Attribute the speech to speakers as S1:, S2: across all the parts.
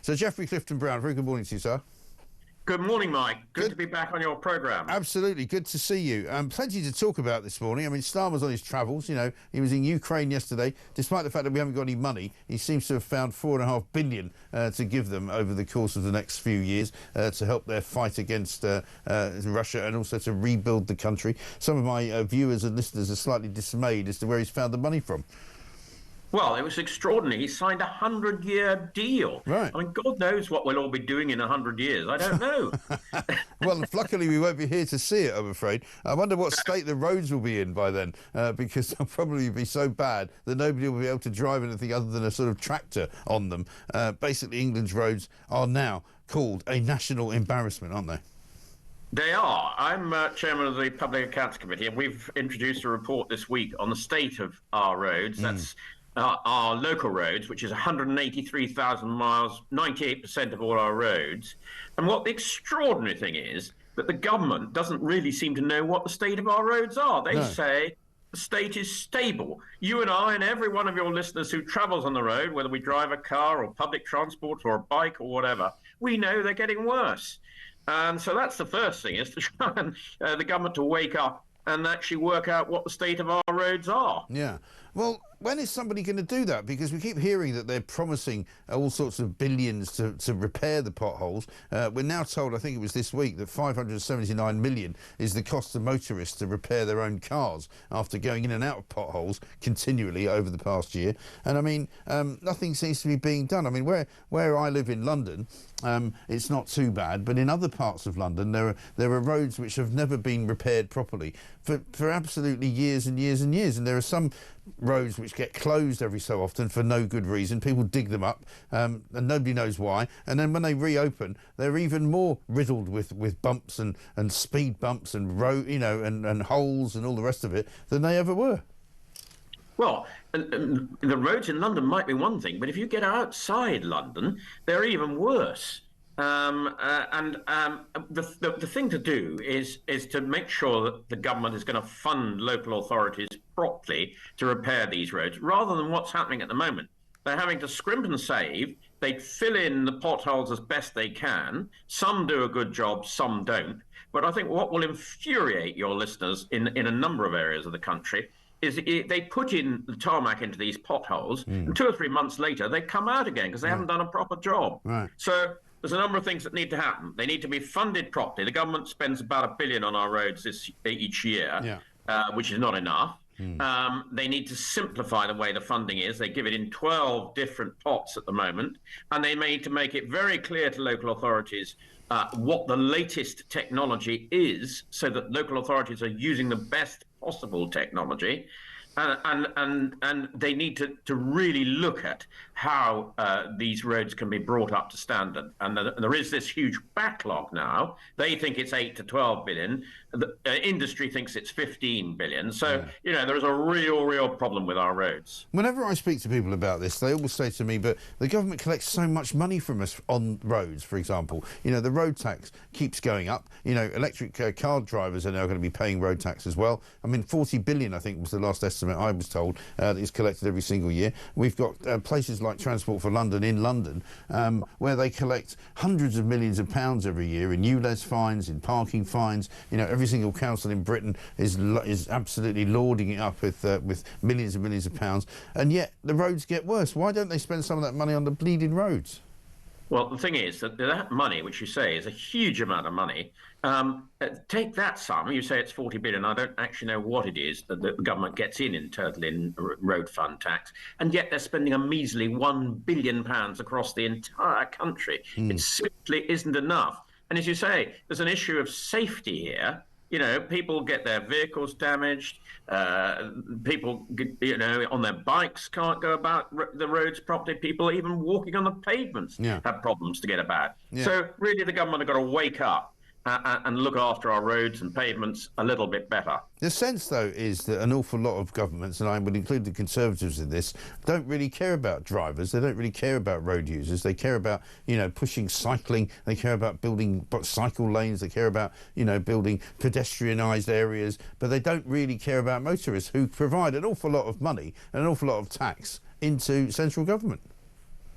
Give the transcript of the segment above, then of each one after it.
S1: Sir Geoffrey Clifton-Brown, very good morning to you, sir.
S2: Good morning, Mike. Good to be back on your programme.
S1: Absolutely, good to see you. Plenty to talk about this morning. I mean, Starmer's on his travels. You know, he was in Ukraine yesterday. Despite the fact that we haven't got any money, he seems to have found $4.5 billion to give them over the course of the next few years to help their fight against Russia and also to rebuild the country. Some of my viewers and listeners are slightly dismayed as to where he's found the money from.
S2: Well, it was extraordinary. He signed a 100-year deal.
S1: Right.
S2: I mean, God knows what we'll all be doing in 100 years. I don't know.
S1: Well, luckily we won't be here to see it, I'm afraid. I wonder what state the roads will be in by then, because they'll probably be so bad that nobody will be able to drive anything other than a sort of tractor on them. Basically, England's roads are now called a national embarrassment, aren't they?
S2: They are. I'm chairman of the Public Accounts Committee, and we've introduced a report this week on the state of our roads. That's our local roads, which is 183,000 miles, 98% of all our roads. And what the extraordinary thing is that the government doesn't really seem to know what the state of our roads are. They say the state is stable. You and I and every one of your listeners who travels on the road, whether we drive a car or public transport or a bike or whatever, we know they're getting worse. And so that's the first thing, is to try and the government to wake up and actually work out what the state of our roads are.
S1: Yeah. Well, when is somebody going to do that? Because we keep hearing that they're promising all sorts of billions to repair the potholes. We're now told, I think it was this week, that 579 million is the cost to motorists to repair their own cars after going in and out of potholes continually over the past year. And I mean, nothing seems to be being done. I mean, where I live in London, it's not too bad, but in other parts of London there are roads which have never been repaired properly for absolutely years and years and years. And there are some roads which get closed every so often for no good reason. People dig them up and nobody knows why, and then when they reopen they're even more riddled with bumps and speed bumps and and holes and all the rest of it than they ever were.
S2: Well, the roads in London might be one thing, but if you get outside London, they're even worse. The thing to do is to make sure that the government is going to fund local authorities properly to repair these roads, rather than what's happening at the moment. They're having to scrimp and save. They fill in the potholes as best they can. Some do a good job, some don't. But I think what will infuriate your listeners in a number of areas of the country is they put in the tarmac into these potholes, and 2 or 3 months later they come out again because they haven't done a proper job.
S1: Right.
S2: So there's a number of things that need to happen. They need to be funded properly. The government spends about $1 billion on our roads each year, which is not enough. They need to simplify the way the funding is. They give it in 12 different pots at the moment, and they need to make it very clear to local authorities what the latest technology is, so that local authorities are using the best possible technology. And they need to really look at how these roads can be brought up to standard. And there is this huge backlog now. They think it's 8 to 12 billion. The industry thinks it's 15 billion. So, you know, there is a real problem with our roads.
S1: Whenever I speak to people about this, they always say to me, but the government collects so much money from us on roads, for example. You know, the road tax keeps going up. You know, electric car drivers are now going to be paying road tax as well. I mean, 40 billion, I think, was the last estimate I was told, that is collected every single year. We've got places like Transport for London in London, where they collect hundreds of millions of pounds every year in ULEZ fines, in parking fines. You know, every single council in Britain is absolutely lording it up with millions and millions of pounds, and yet the roads get worse. Why don't they spend some of that money on the bleeding roads?
S2: Well, the thing is that money, which you say is a huge amount of money, take that sum, you say it's 40 billion, I don't actually know what it is that the government gets in total in road fund tax, and yet they're spending a measly £1 billion across the entire country. It simply isn't enough. And as you say, there's an issue of safety here. You know, people get their vehicles damaged. People, you know, on their bikes can't go about the roads properly. People even walking on the pavements have problems to get about. So really the government have got to wake up and look after our roads and pavements a little bit better.
S1: The sense, though, is that an awful lot of governments, and I would include the Conservatives in this, don't really care about drivers. They don't really care about road users. They care about, you know, pushing cycling. They care about building cycle lanes. They care about, you know, building pedestrianised areas. But they don't really care about motorists, who provide an awful lot of money and an awful lot of tax into central government.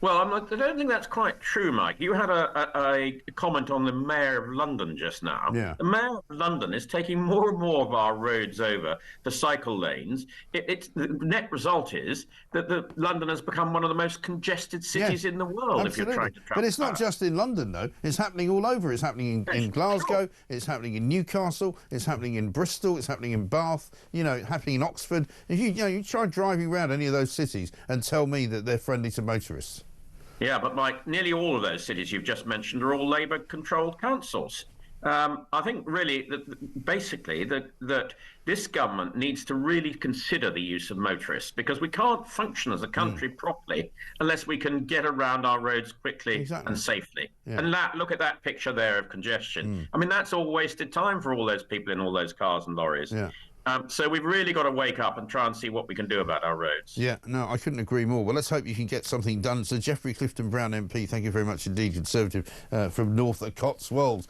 S2: Well, I don't think that's quite true, Mike. You had a comment on the Mayor of London just now.
S1: Yeah.
S2: The Mayor of London is taking more and more of our roads over to cycle lanes. The net result is that London has become one of the most congested cities in the world.
S1: Absolutely.
S2: If you're trying to travel.
S1: But it's not just in London, though. It's happening all over. It's happening in Glasgow. It's happening in Newcastle. It's happening in Bristol. It's happening in Bath. You know, happening in Oxford. If you try driving around any of those cities and tell me that they're friendly to motorists.
S2: Yeah, but Mike, nearly all of those cities you've just mentioned are all Labour-controlled councils. I think really that this government needs to really consider the use of motorists, because we can't function as a country properly unless we can get around our roads quickly and safely. Yeah. And look at that picture there of congestion. I mean, that's all wasted time for all those people in all those cars and lorries. Yeah. So we've really got to wake up and try and see what we can do about our roads. Yeah, no, I couldn't agree more. Well, let's hope you can get something done. Sir Geoffrey Clifton-Brown MP, thank you very much indeed, Conservative from North Cotswolds.